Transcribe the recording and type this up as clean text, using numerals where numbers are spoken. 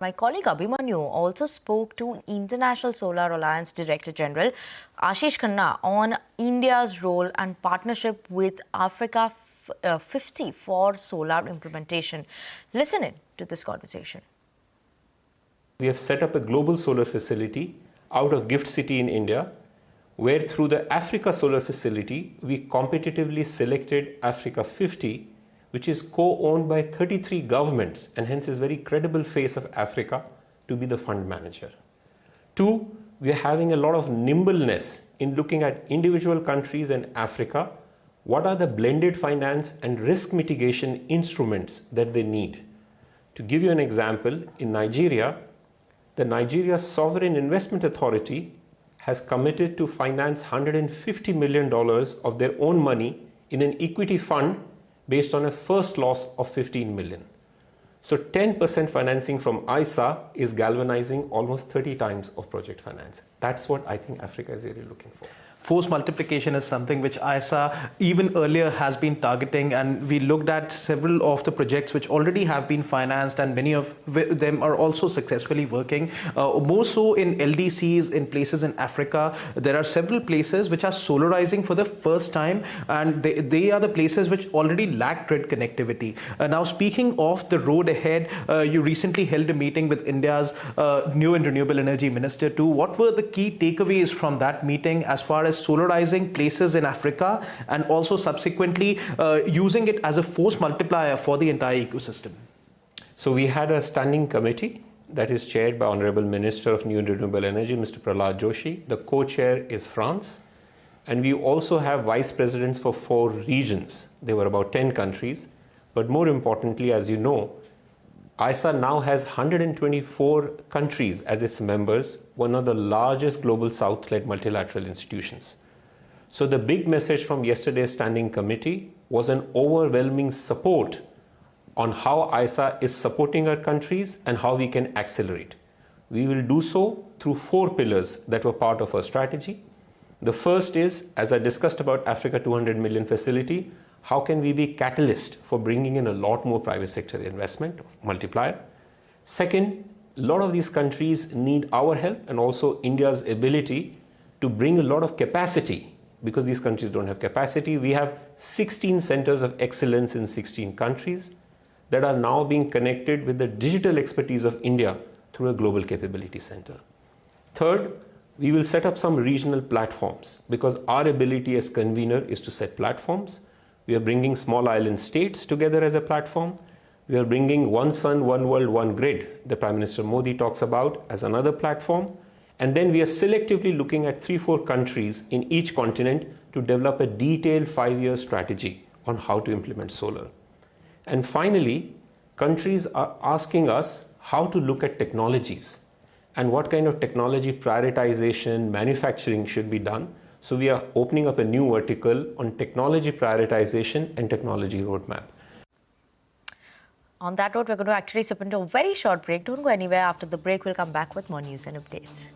My colleague Abhimanyu also spoke to International Solar Alliance Director General Ashish Khanna on India's role and partnership with Africa 50 for solar implementation. Listen in to this conversation. We have set up a global solar facility out of Gift City in India, where through the Africa Solar Facility, we competitively selected Africa 50, which is co-owned by 33 governments and hence is very credible face of Africa, to be the fund manager. Two, we are having a lot of nimbleness in looking at individual countries in Africa. What are the blended finance and risk mitigation instruments that they need? To give you an example, in Nigeria, the Nigeria Sovereign Investment Authority has committed to finance $150 million of their own money in an equity fund based on a first loss of 15 million. So 10% financing from ISA is galvanizing almost 30 times of project finance. That's what I think Africa is really looking for. Force multiplication is something which ISA even earlier has been targeting, and we looked at several of the projects which already have been financed, and many of them are also successfully working. More so in LDCs in places in Africa, there are several places which are solarizing for the first time, and they are the places which already lack grid connectivity. Now, speaking of the road ahead, you recently held a meeting with India's new and renewable energy minister too. What were the key takeaways from that meeting as far as solarizing places in Africa and also subsequently using it as a force multiplier for the entire ecosystem? So we had a standing committee that is chaired by Honorable Minister of New and Renewable Energy, Mr. Prahlad Joshi. The co-chair is France. And we also have vice presidents for 4 regions. There were about 10 countries. But more importantly, as you know, ISA now has 124 countries as its members, one of the largest global South-led multilateral institutions. So the big message from yesterday's standing committee was an overwhelming support on how ISA is supporting our countries and how we can accelerate. We will do so through 4 pillars that were part of our strategy. The first is, as I discussed about Africa 200 million facility, how can we be catalyst for bringing in a lot more private sector investment, multiplier? Second, a lot of these countries need our help and also India's ability to bring a lot of capacity, because these countries don't have capacity. We have 16 centers of excellence in 16 countries that are now being connected with the digital expertise of India through a global capability center. Third, we will set up some regional platforms, because our ability as convener is to set platforms. We are bringing small island states together as a platform. We are bringing One Sun, One World, One Grid, the Prime Minister Modi talks about, as another platform. And then we are selectively looking at 3-4 countries in each continent to develop a detailed 5-year strategy on how to implement solar. And finally, countries are asking us how to look at technologies and what kind of technology prioritization, manufacturing should be done. So we are opening up a new vertical on technology prioritization and technology roadmap. On that note, we're going to actually slip into a very short break. Don't go anywhere. After the break, we'll come back with more news and updates.